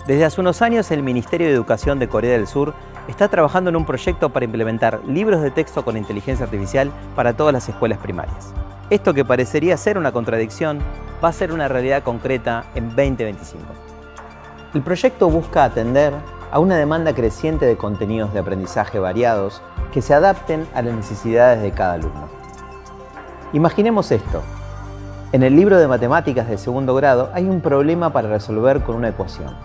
Desde hace unos años, el Ministerio de Educación de Corea del Sur está trabajando en un proyecto para implementar libros de texto con inteligencia artificial para todas las escuelas primarias. Esto, que parecería ser una contradicción, va a ser una realidad concreta en 2025. El proyecto busca atender a una demanda creciente de contenidos de aprendizaje variados que se adapten a las necesidades de cada alumno. Imaginemos esto. En el libro de matemáticas de segundo grado hay un problema para resolver con una ecuación.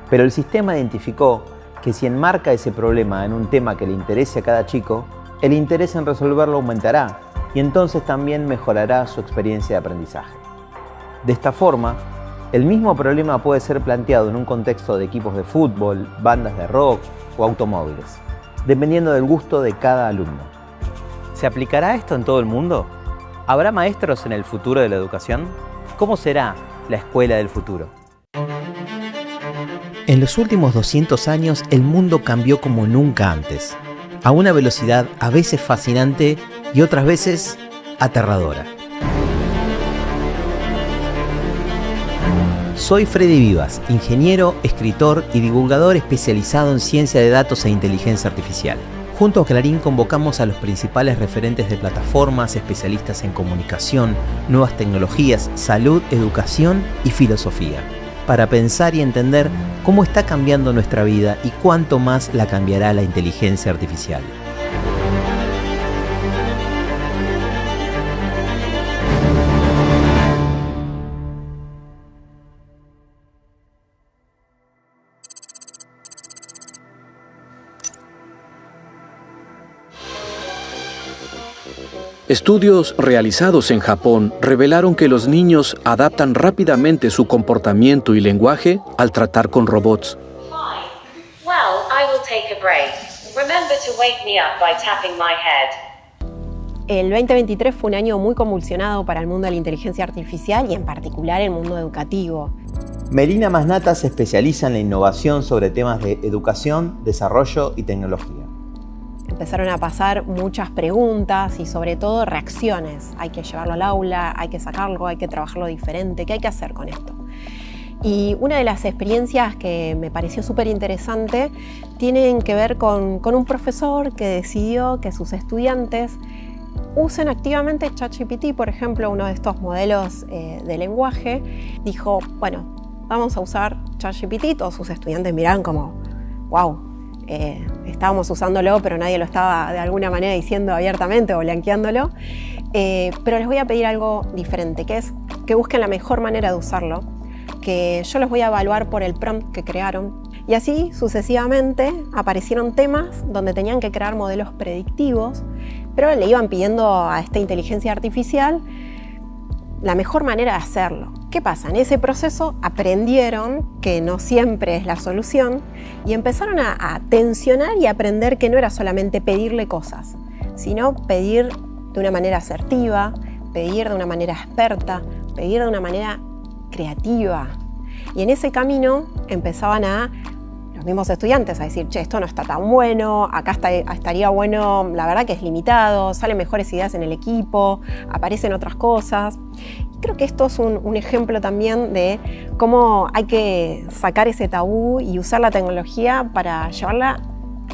Pero el sistema identificó que si enmarca ese problema en un tema que le interese a cada chico, el interés en resolverlo aumentará y entonces también mejorará su experiencia de aprendizaje. De esta forma, el mismo problema puede ser planteado en un contexto de equipos de fútbol, bandas de rock o automóviles, dependiendo del gusto de cada alumno. ¿Se aplicará esto en todo el mundo? ¿Habrá maestros en el futuro de la educación? ¿Cómo será la escuela del futuro? En los últimos 200 años, el mundo cambió como nunca antes, a una velocidad a veces fascinante y otras veces aterradora. Soy Freddy Vivas, ingeniero, escritor y divulgador especializado en ciencia de datos e inteligencia artificial. Junto a Clarín convocamos a los principales referentes de plataformas, especialistas en comunicación, nuevas tecnologías, salud, educación y filosofía, para pensar y entender cómo está cambiando nuestra vida y cuánto más la cambiará la inteligencia artificial. Estudios realizados en Japón revelaron que los niños adaptan rápidamente su comportamiento y lenguaje al tratar con robots. El 2023 fue un año muy convulsionado para el mundo de la inteligencia artificial y en particular el mundo educativo. Melina Masnata se especializa en la innovación sobre temas de educación, desarrollo y tecnología. Empezaron a pasar muchas preguntas y sobre todo reacciones. Hay que llevarlo al aula, hay que sacarlo, hay que trabajarlo diferente. ¿Qué hay que hacer con esto? Y una de las experiencias que me pareció súper interesante tienen que ver con un profesor que decidió que sus estudiantes usen activamente ChatGPT, por ejemplo, uno de estos modelos de lenguaje. Dijo, bueno, vamos a usar ChatGPT. Todos sus estudiantes miraron como, wow. Estábamos usándolo, pero nadie lo estaba de alguna manera diciendo abiertamente o blanqueándolo. Pero les voy a pedir algo diferente, que es que busquen la mejor manera de usarlo, que yo los voy a evaluar por el prompt que crearon. Y así sucesivamente aparecieron temas donde tenían que crear modelos predictivos, pero le iban pidiendo a esta inteligencia artificial la mejor manera de hacerlo. ¿Qué pasa? En ese proceso aprendieron que no siempre es la solución y empezaron a tensionar y a aprender que no era solamente pedirle cosas, sino pedir de una manera asertiva, pedir de una manera experta, pedir de una manera creativa. Y en ese camino empezaban los mismos estudiantes a decir, che, esto no está tan bueno, acá estaría bueno, la verdad que es limitado, salen mejores ideas en el equipo, aparecen otras cosas. Creo que esto es un ejemplo también de cómo hay que sacar ese tabú y usar la tecnología para llevarla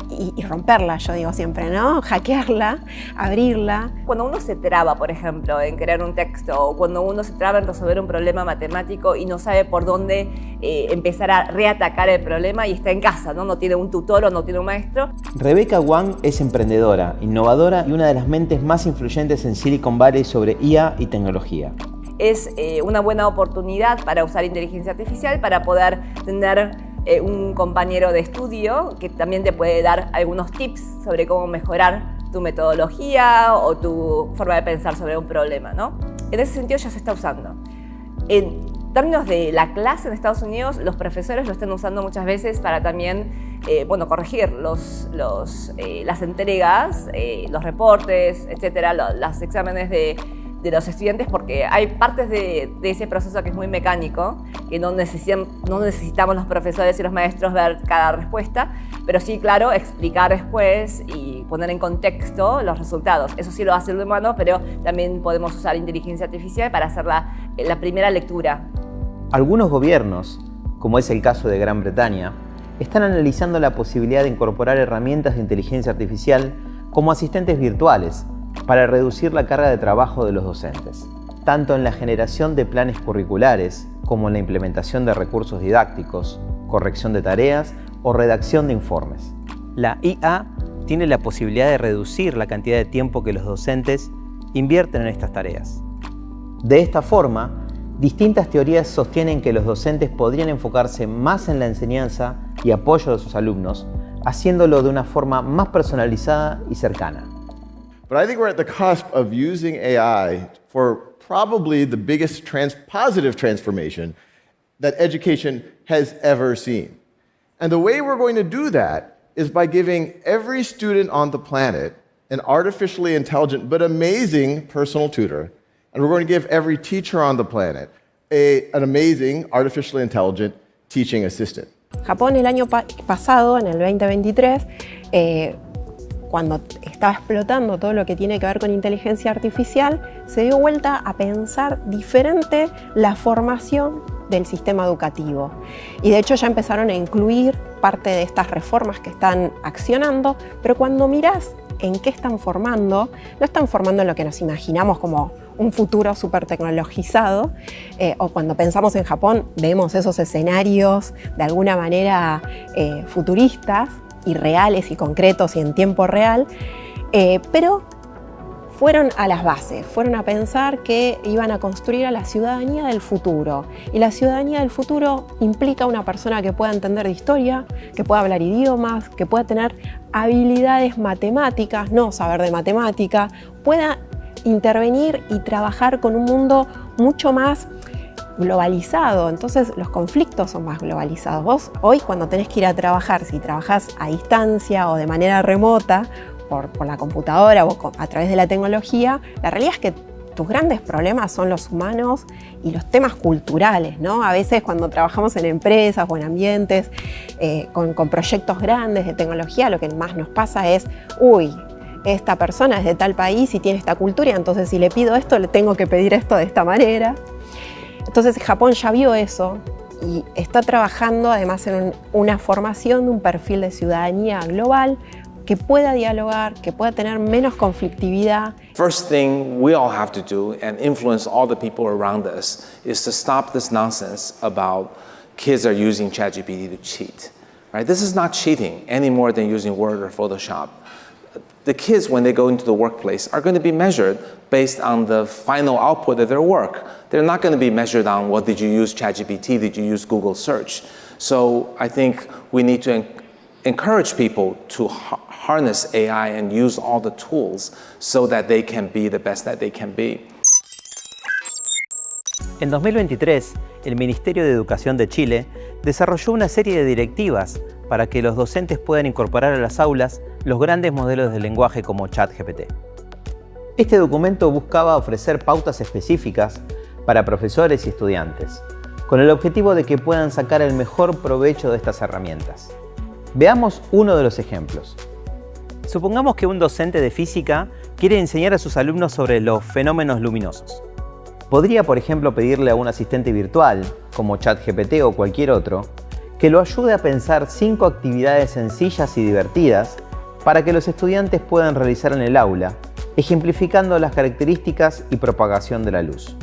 y romperla, yo digo siempre, ¿no? Hackearla, abrirla. Cuando uno se traba, por ejemplo, en crear un texto, o cuando uno se traba en resolver un problema matemático y no sabe por dónde empezar a reatacar el problema y está en casa, ¿no? No tiene un tutor o no tiene un maestro. Rebecca Wang es emprendedora, innovadora y una de las mentes más influyentes en Silicon Valley sobre IA y tecnología. Es una buena oportunidad para usar inteligencia artificial para poder tener un compañero de estudio que también te puede dar algunos tips sobre cómo mejorar tu metodología o tu forma de pensar sobre un problema, ¿no? En ese sentido ya se está usando. En términos de la clase en Estados Unidos, los profesores lo están usando muchas veces para también corregir las entregas, los reportes, etcétera, los exámenes de los estudiantes, porque hay partes de ese proceso que es muy mecánico, que no necesitamos los profesores y los maestros ver cada respuesta, pero sí, claro, explicar después y poner en contexto los resultados. Eso sí lo hace el humano, pero también podemos usar inteligencia artificial para hacer la primera lectura. Algunos gobiernos como es el caso de Gran Bretaña, están analizando la posibilidad de incorporar herramientas de inteligencia artificial como asistentes virtuales para reducir la carga de trabajo de los docentes, tanto en la generación de planes curriculares como en la implementación de recursos didácticos, corrección de tareas o redacción de informes. La IA tiene la posibilidad de reducir la cantidad de tiempo que los docentes invierten en estas tareas. De esta forma, distintas teorías sostienen que los docentes podrían enfocarse más en la enseñanza y apoyo de sus alumnos, haciéndolo de una forma más personalizada y cercana. But I think we're at the cusp of using AI for probably the biggest positive transformation that education has ever seen. And the way we're going to do that is by giving every student on the planet an artificially intelligent but amazing personal tutor. And we're going to give every teacher on the planet an amazing artificially intelligent teaching assistant. Japón el año pasado, en el 2023, cuando estaba explotando todo lo que tiene que ver con inteligencia artificial, se dio vuelta a pensar diferente la formación del sistema educativo. Y de hecho ya empezaron a incluir parte de estas reformas que están accionando, pero cuando mirás en qué están formando, no están formando en lo que nos imaginamos como un futuro súper tecnologizado, o cuando pensamos en Japón vemos esos escenarios de alguna manera futuristas y reales y concretos y en tiempo real, pero fueron a las bases, fueron a pensar que iban a construir a la ciudadanía del futuro. Y la ciudadanía del futuro implica una persona que pueda entender de historia, que pueda hablar idiomas, que pueda tener habilidades matemáticas, no saber de matemática, pueda intervenir y trabajar con un mundo mucho más globalizado. Entonces los conflictos son más globalizados. Vos hoy cuando tenés que ir a trabajar, si trabajás a distancia o de manera remota, por la computadora o a través de la tecnología, la realidad es que tus grandes problemas son los humanos y los temas culturales, ¿no? A veces cuando trabajamos en empresas o en ambientes con proyectos grandes de tecnología, lo que más nos pasa es, esta persona es de tal país y tiene esta cultura, entonces si le pido esto, le tengo que pedir esto de esta manera. Entonces Japón ya vio eso y está trabajando además en una formación de un perfil de ciudadanía global que pueda dialogar, que pueda tener menos conflictividad. First thing we all have to do and influence all the people around us is to stop this nonsense about kids are using ChatGPT to cheat. Right? This is not cheating any more than using Word or Photoshop. The kids, when they go into the workplace, are going to be measured based on the final output of their work. They're not going to be measured on what did you use ChatGPT, did you use Google search. So I think we need to encourage people to harness AI and use all the tools so that they can be the best that they can be. En 2023, el Ministerio de Educación de Chile desarrolló una serie de directivas para que los docentes puedan incorporar a las aulas los grandes modelos de lenguaje como ChatGPT. Este documento buscaba ofrecer pautas específicas para profesores y estudiantes, con el objetivo de que puedan sacar el mejor provecho de estas herramientas. Veamos uno de los ejemplos. Supongamos que un docente de física quiere enseñar a sus alumnos sobre los fenómenos luminosos. Podría, por ejemplo, pedirle a un asistente virtual, como ChatGPT o cualquier otro, que lo ayude a pensar 5 actividades sencillas y divertidas para que los estudiantes puedan realizar en el aula, ejemplificando las características y propagación de la luz.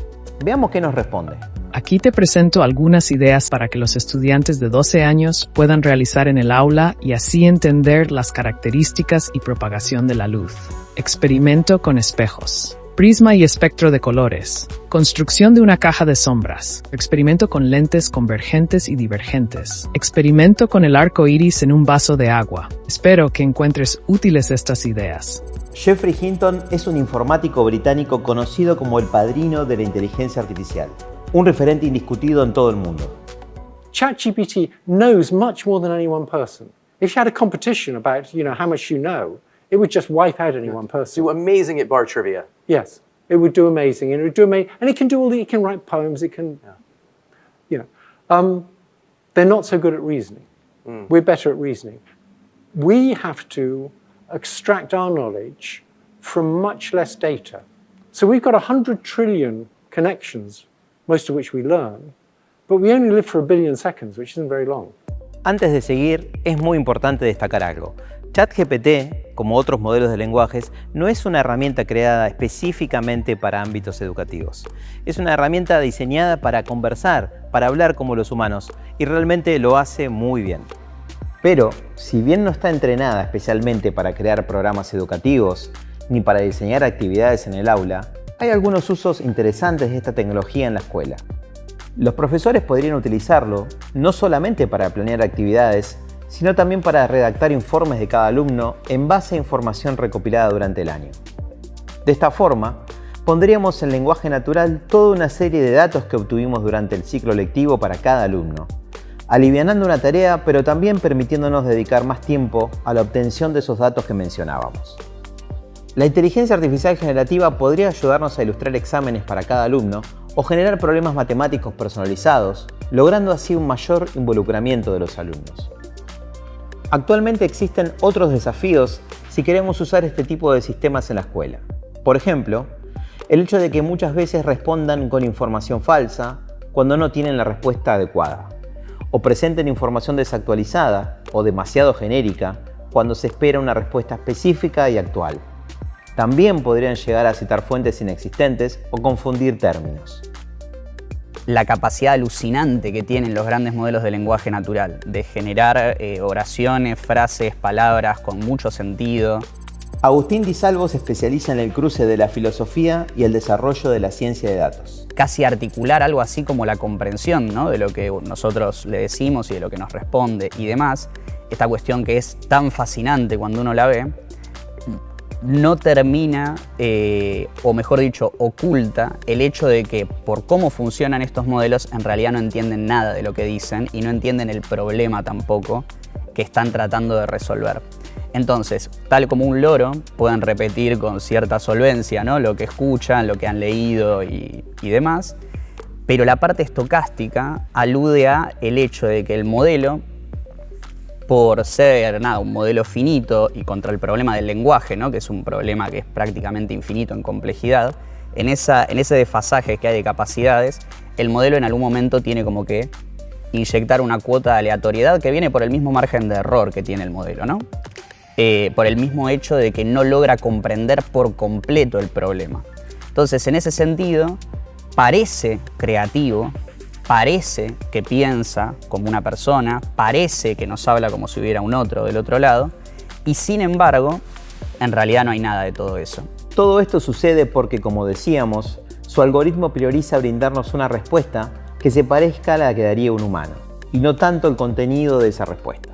Veamos qué nos responde. Aquí te presento algunas ideas para que los estudiantes de 12 años puedan realizar en el aula y así entender las características y propagación de la luz. Experimento con espejos. Prisma y espectro de colores. Construcción de una caja de sombras. Experimento con lentes convergentes y divergentes. Experimento con el arco iris en un vaso de agua. Espero que encuentres útiles estas ideas. Geoffrey Hinton es un informático británico conocido como el padrino de la inteligencia artificial, un referente indiscutido en todo el mundo. ChatGPT knows much more than any one person. If you had a competition about, how much you know, it would just wipe out any one person. Do amazing at bar trivia. Yes, it would do amazing, and it would do amazing, and it can do it can write poems. It can, they're not so good at reasoning. We're better at reasoning. We have to extract our knowledge from much less data. So we've got 100 trillion connections, most of which we learn, But we only live for 1 billion seconds, which isn't very long. Antes de seguir, es muy importante destacar algo. ChatGPT, como otros modelos de lenguajes, no es una herramienta creada específicamente para ámbitos educativos. Es una herramienta diseñada para conversar, para hablar como los humanos, y realmente lo hace muy bien. Pero, si bien no está entrenada especialmente para crear programas educativos, ni para diseñar actividades en el aula, hay algunos usos interesantes de esta tecnología en la escuela. Los profesores podrían utilizarlo no solamente para planear actividades, sino también para redactar informes de cada alumno en base a información recopilada durante el año. De esta forma, pondríamos en lenguaje natural toda una serie de datos que obtuvimos durante el ciclo lectivo para cada alumno, alivianando una tarea, pero también permitiéndonos dedicar más tiempo a la obtención de esos datos que mencionábamos. La inteligencia artificial generativa podría ayudarnos a ilustrar exámenes para cada alumno o generar problemas matemáticos personalizados, logrando así un mayor involucramiento de los alumnos. Actualmente existen otros desafíos si queremos usar este tipo de sistemas en la escuela. Por ejemplo, el hecho de que muchas veces respondan con información falsa cuando no tienen la respuesta adecuada, o presenten información desactualizada o demasiado genérica cuando se espera una respuesta específica y actual. También podrían llegar a citar fuentes inexistentes o confundir términos. La capacidad alucinante que tienen los grandes modelos de lenguaje natural, de generar oraciones, frases, palabras con mucho sentido. Agustín Di Salvo se especializa en el cruce de la filosofía y el desarrollo de la ciencia de datos. Casi articular algo así como la comprensión, ¿no?, de lo que nosotros le decimos y de lo que nos responde y demás. Esta cuestión que es tan fascinante cuando uno la ve, no termina, o mejor dicho, oculta el hecho de que por cómo funcionan estos modelos en realidad no entienden nada de lo que dicen y no entienden el problema tampoco que están tratando de resolver. Entonces, tal como un loro, pueden repetir con cierta solvencia, ¿no?, lo que escuchan, lo que han leído y demás, pero la parte estocástica alude a el hecho de que el modelo, por ser un modelo finito y contra el problema del lenguaje, ¿no?, que es un problema que es prácticamente infinito en complejidad, en ese desfasaje que hay de capacidades, el modelo en algún momento tiene como que inyectar una cuota de aleatoriedad que viene por el mismo margen de error que tiene el modelo, ¿no? Por el mismo hecho de que no logra comprender por completo el problema. Entonces, en ese sentido, parece creativo, parece que piensa como una persona, parece que nos habla como si hubiera un otro del otro lado, y sin embargo, en realidad no hay nada de todo eso. Todo esto sucede porque, como decíamos, su algoritmo prioriza brindarnos una respuesta que se parezca a la que daría un humano, y no tanto el contenido de esa respuesta.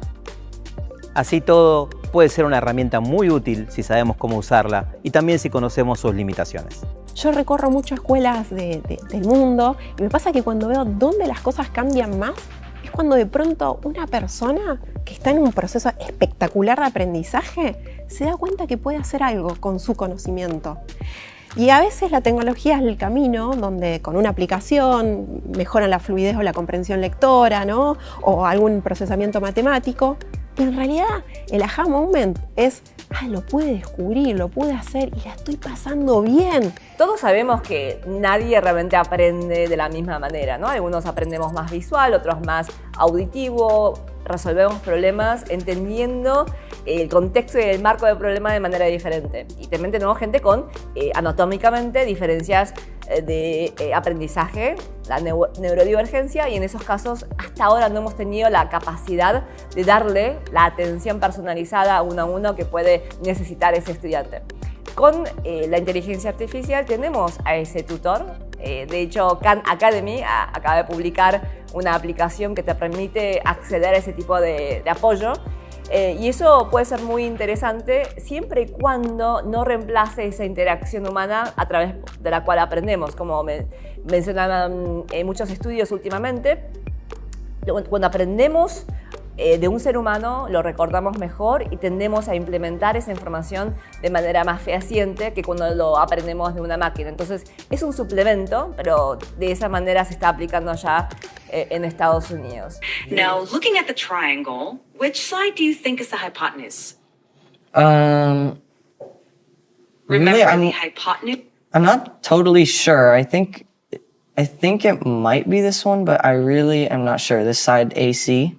Así todo, puede ser una herramienta muy útil si sabemos cómo usarla y también si conocemos sus limitaciones. Yo recorro muchas escuelas del mundo y me pasa que cuando veo dónde las cosas cambian más es cuando de pronto una persona que está en un proceso espectacular de aprendizaje se da cuenta que puede hacer algo con su conocimiento. Y a veces la tecnología es el camino donde con una aplicación mejoran la fluidez o la comprensión lectora, ¿no?, o algún procesamiento matemático. Pero en realidad el aha moment es, lo pude descubrir, lo pude hacer y la estoy pasando bien. Todos sabemos que nadie realmente aprende de la misma manera, ¿no? Algunos aprendemos más visual, otros más auditivo, resolvemos problemas entendiendo el contexto y el marco del problema de manera diferente. Y también tenemos gente con anatómicamente diferencias de aprendizaje, la neurodivergencia, y en esos casos hasta ahora no hemos tenido la capacidad de darle la atención personalizada uno a uno que puede necesitar ese estudiante. Con la inteligencia artificial tenemos a ese tutor. De hecho, Khan Academy acaba de publicar una aplicación que te permite acceder a ese tipo de apoyo. Y eso puede ser muy interesante siempre y cuando no reemplace esa interacción humana a través de la cual aprendemos. Como mencionaban muchos estudios últimamente, cuando aprendemos de un ser humano lo recordamos mejor y tendemos a implementar esa información de manera más fehaciente que cuando lo aprendemos de una máquina. Entonces es un suplemento, pero de esa manera se está aplicando ya en Estados Unidos. Now, looking at the triangle, which side do you think is the hypotenuse? Remember the hypotenuse? I'm not totally sure. I think I think it might be this one, but I really am not sure. This side AC.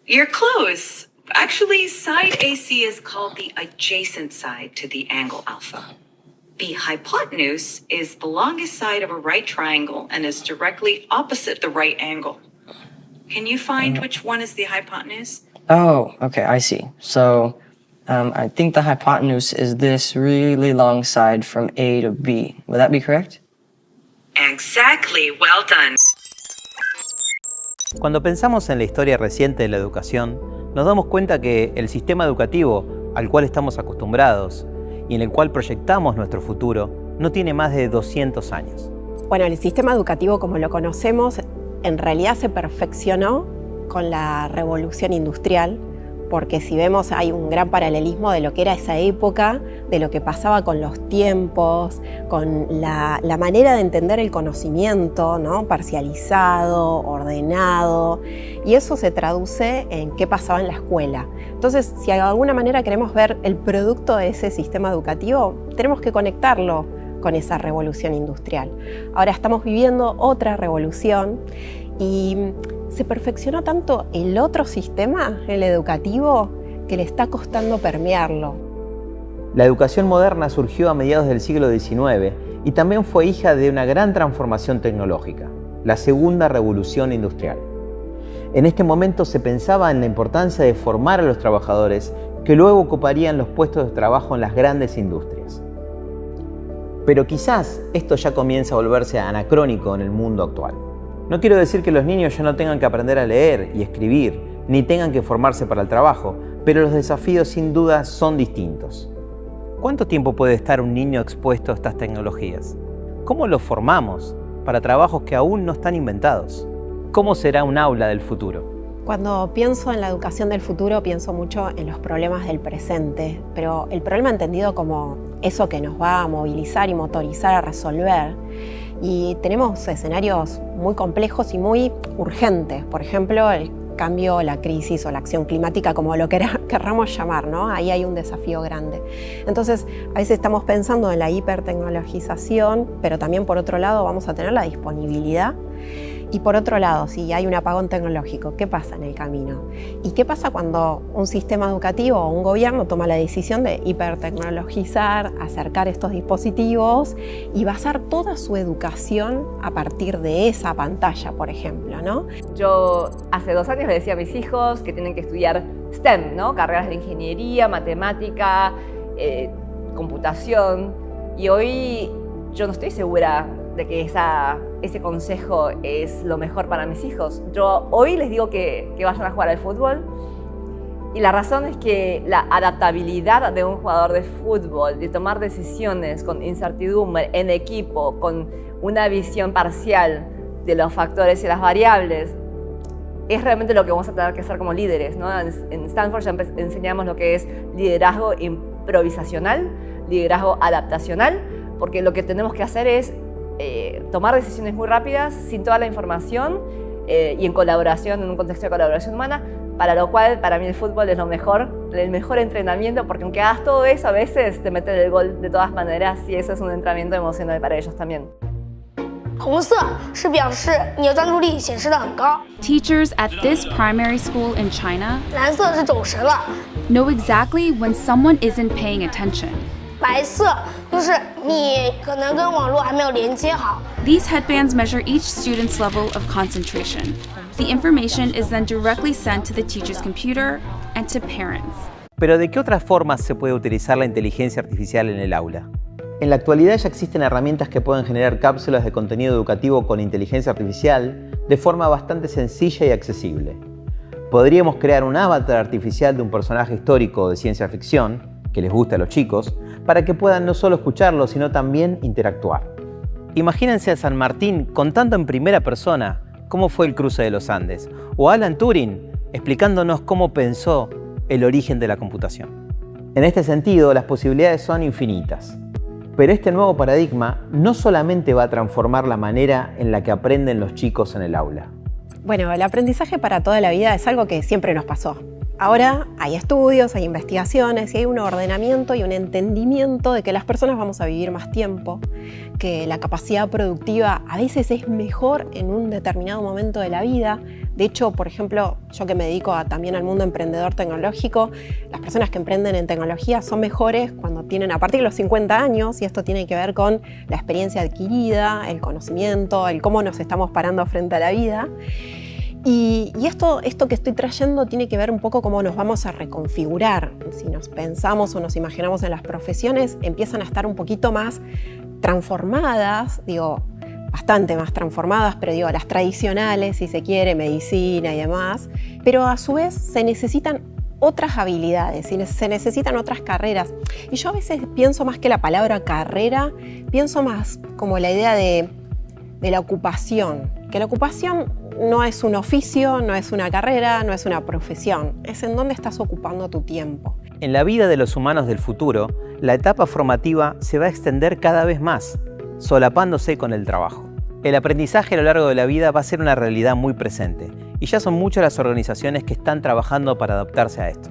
You're close. Actually, side AC is called the adjacent side to the angle alpha. The hypotenuse is the longest side of a right triangle and is directly opposite the right angle. Can you find which one is the hypotenuse? Oh, okay, I see. So, I think the hypotenuse is this really long side from A to B. Would that be correct? Exactly. Well done. Cuando pensamos en la historia reciente de la educación, nos damos cuenta que el sistema educativo al cual estamos acostumbrados y en el cual proyectamos nuestro futuro no tiene más de 200 años. Bueno, el sistema educativo como lo conocemos en realidad se perfeccionó con la revolución industrial, porque si vemos hay un gran paralelismo de lo que era esa época, de lo que pasaba con los tiempos, con la manera de entender el conocimiento, ¿no? Parcializado, ordenado, y eso se traduce en qué pasaba en la escuela. Entonces, si de alguna manera queremos ver el producto de ese sistema educativo, tenemos que conectarlo con esa revolución industrial. Ahora estamos viviendo otra revolución y se perfeccionó tanto el otro sistema, el educativo, que le está costando permearlo. La educación moderna surgió a mediados del siglo XIX y también fue hija de una gran transformación tecnológica, la segunda revolución industrial. En este momento se pensaba en la importancia de formar a los trabajadores que luego ocuparían los puestos de trabajo en las grandes industrias. Pero quizás esto ya comienza a volverse anacrónico en el mundo actual. No quiero decir que los niños ya no tengan que aprender a leer y escribir, ni tengan que formarse para el trabajo, pero los desafíos sin duda son distintos. ¿Cuánto tiempo puede estar un niño expuesto a estas tecnologías? ¿Cómo lo formamos para trabajos que aún no están inventados? ¿Cómo será un aula del futuro? Cuando pienso en la educación del futuro, pienso mucho en los problemas del presente, pero el problema entendido como eso que nos va a movilizar y motorizar a resolver. Y tenemos escenarios muy complejos y muy urgentes. Por ejemplo, el cambio, la crisis o la acción climática, como lo querramos llamar, ¿no? Ahí hay un desafío grande. Entonces, a veces estamos pensando en la hipertecnologización, pero también por otro lado vamos a tener la disponibilidad. Y por otro lado, si hay un apagón tecnológico, ¿qué pasa en el camino? ¿Y qué pasa cuando un sistema educativo o un gobierno toma la decisión de hipertecnologizar, acercar estos dispositivos y basar toda su educación a partir de esa pantalla, por ejemplo, ¿no? Yo hace 2 años le decía a mis hijos que tienen que estudiar STEM, ¿no? Carreras de ingeniería, matemática, computación, y hoy yo no estoy segura de que ese consejo es lo mejor para mis hijos. Yo hoy les digo que vayan a jugar al fútbol, y la razón es que la adaptabilidad de un jugador de fútbol, de tomar decisiones con incertidumbre en equipo, con una visión parcial de los factores y las variables, es realmente lo que vamos a tener que hacer como líderes, ¿no? En Stanford ya enseñamos lo que es liderazgo improvisacional, liderazgo adaptacional, porque lo que tenemos que hacer es tomar decisiones muy rápidas, sin toda la información y en colaboración, en un contexto de colaboración humana, para lo cual para mí el fútbol es el mejor entrenamiento, porque aunque hagas todo eso, a veces te meten el gol de todas maneras, y eso es un entrenamiento emocional para ellos también. 红色是表示你的专注力显示得很高。 Teachers at this primary school in China 蓝色是走神了。 know exactly when someone isn't paying attention. 白色就是你可能跟网络还没有连接好。 These headbands measure each student's level of concentration. The information is then directly sent to the teacher's computer and to parents. Pero ¿de qué otras formas se puede utilizar la inteligencia artificial en el aula? En la actualidad ya existen herramientas que pueden generar cápsulas de contenido educativo con inteligencia artificial de forma bastante sencilla y accesible. Podríamos crear un avatar artificial de un personaje histórico de ciencia ficción que les guste a los chicos, para que puedan no solo escucharlo, sino también interactuar. Imagínense a San Martín contando en primera persona cómo fue el cruce de los Andes, o a Alan Turing explicándonos cómo pensó el origen de la computación. En este sentido, las posibilidades son infinitas. Pero este nuevo paradigma no solamente va a transformar la manera en la que aprenden los chicos en el aula. Bueno, el aprendizaje para toda la vida es algo que siempre nos pasó. Ahora hay estudios, hay investigaciones y hay un ordenamiento y un entendimiento de que las personas vamos a vivir más tiempo, que la capacidad productiva a veces es mejor en un determinado momento de la vida. De hecho, por ejemplo, yo que me dedico también al mundo emprendedor tecnológico, las personas que emprenden en tecnología son mejores cuando tienen a partir de los 50 años, y esto tiene que ver con la experiencia adquirida, el conocimiento, el cómo nos estamos parando frente a la vida. Y esto que estoy trayendo tiene que ver un poco cómo nos vamos a reconfigurar. Si nos pensamos o nos imaginamos en las profesiones, empiezan a estar un poquito más transformadas, bastante más transformadas, pero las tradicionales, si se quiere, medicina y demás. Pero a su vez se necesitan otras habilidades, se necesitan otras carreras. Y yo a veces pienso más que la palabra carrera, pienso más como la idea de la ocupación. Que la ocupación no es un oficio, no es una carrera, no es una profesión. Es en dónde estás ocupando tu tiempo. En la vida de los humanos del futuro, la etapa formativa se va a extender cada vez más, solapándose con el trabajo. El aprendizaje a lo largo de la vida va a ser una realidad muy presente, y ya son muchas las organizaciones que están trabajando para adaptarse a esto.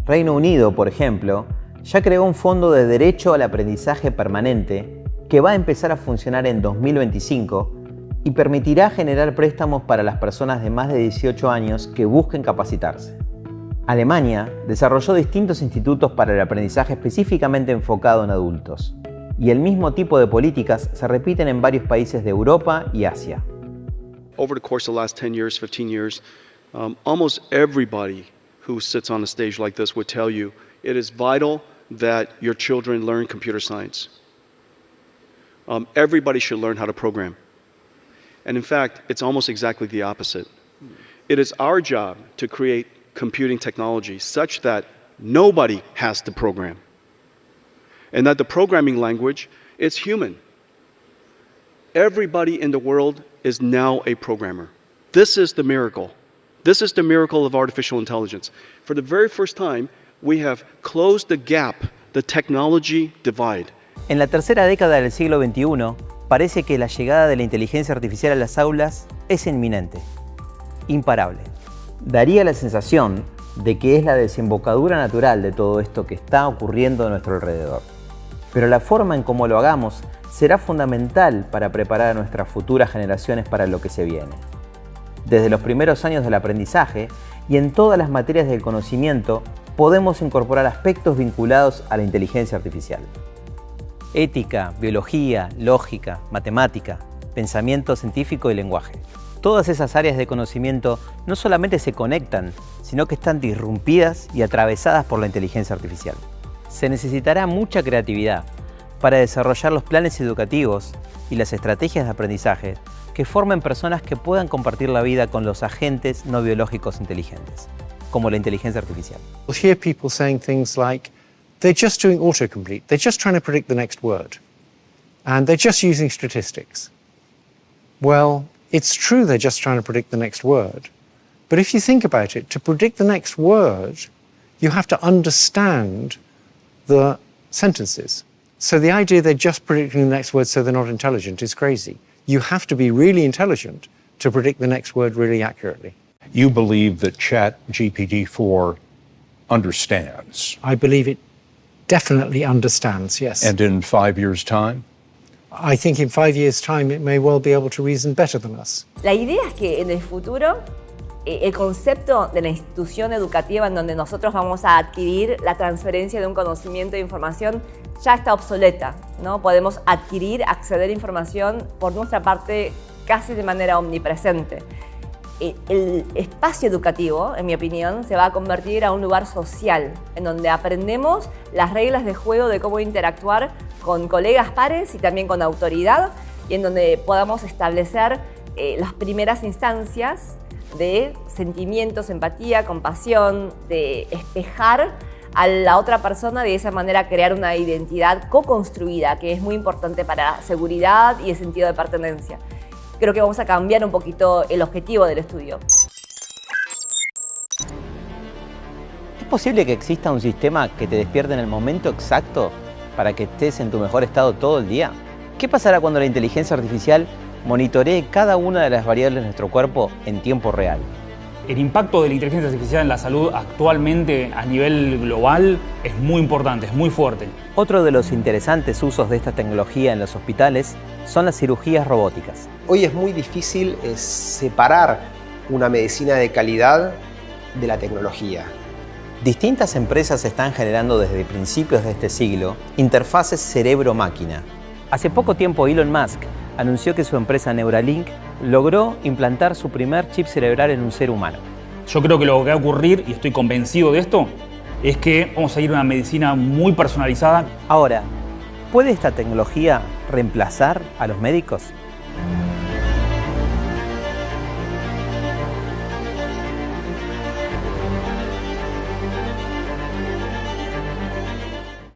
Reino Unido, por ejemplo, ya creó un fondo de derecho al aprendizaje permanente que va a empezar a funcionar en 2025 y permitirá generar préstamos para las personas de más de 18 años que busquen capacitarse. Alemania desarrolló distintos institutos para el aprendizaje específicamente enfocado en adultos, y el mismo tipo de políticas se repiten en varios países de Europa y Asia. Over the course of the last 10 years, 15 years, almost everybody who sits on a stage like this would tell you it is vital that your children learn computer science. Everybody should learn how to program. And in fact, it's almost exactly the opposite. It is our job to create computing technology such that nobody has to program. And that the programming language is human. Everybody in the world is now a programmer. This is the miracle. This is the miracle of artificial intelligence. For the very first time, we have closed the gap, the technology divide. En la tercera década del siglo XXI, parece que la llegada de la inteligencia artificial a las aulas es inminente, imparable. Daría la sensación de que es la desembocadura natural de todo esto que está ocurriendo a nuestro alrededor. Pero la forma en cómo lo hagamos será fundamental para preparar a nuestras futuras generaciones para lo que se viene. Desde los primeros años del aprendizaje y en todas las materias del conocimiento podemos incorporar aspectos vinculados a la inteligencia artificial. Ética, biología, lógica, matemática, pensamiento científico y lenguaje. Todas esas áreas de conocimiento no solamente se conectan, sino que están disrumpidas y atravesadas por la inteligencia artificial. Se necesitará mucha creatividad para desarrollar los planes educativos y las estrategias de aprendizaje que formen personas que puedan compartir la vida con los agentes no biológicos inteligentes, como la inteligencia artificial. You'll hear people saying things like, they're just doing autocomplete. They're just trying to predict the next word. And they're just using statistics. Well, it's true they're just trying to predict the next word. But if you think about it, to predict the next word, you have to understand the sentences. So the idea they're just predicting the next word so they're not intelligent is crazy. You have to be really intelligent to predict the next word really accurately. You believe that ChatGPT-4 understands? I believe it definitely understands, yes. And in 5 years' time? I think in 5 years' time it may well be able to reason better than us. La idea es que en el futuro el concepto de la institución educativa en donde nosotros vamos a adquirir la transferencia de un conocimiento de información ya está obsoleta, ¿no? Podemos adquirir, acceder a información por nuestra parte casi de manera omnipresente. El espacio educativo, en mi opinión, se va a convertir a un lugar social, en donde aprendemos las reglas de juego de cómo interactuar con colegas pares y también con autoridad, y en donde podamos establecer las primeras instancias de sentimientos, empatía, compasión, de espejar a la otra persona, de esa manera crear una identidad co-construida, que es muy importante para la seguridad y el sentido de pertenencia. Creo que vamos a cambiar un poquito el objetivo del estudio. ¿Es posible que exista un sistema que te despierte en el momento exacto para que estés en tu mejor estado todo el día? ¿Qué pasará cuando la inteligencia artificial monitoree cada una de las variables de nuestro cuerpo en tiempo real? El impacto de la inteligencia artificial en la salud actualmente a nivel global es muy importante, es muy fuerte. Otro de los interesantes usos de esta tecnología en los hospitales son las cirugías robóticas. Hoy es muy difícil separar una medicina de calidad de la tecnología. Distintas empresas están generando desde principios de este siglo interfaces cerebro-máquina. Hace poco tiempo Elon Musk anunció que su empresa Neuralink logró implantar su primer chip cerebral en un ser humano. Yo creo que lo que va a ocurrir, y estoy convencido de esto, es que vamos a ir a una medicina muy personalizada. Ahora, ¿puede esta tecnología reemplazar a los médicos?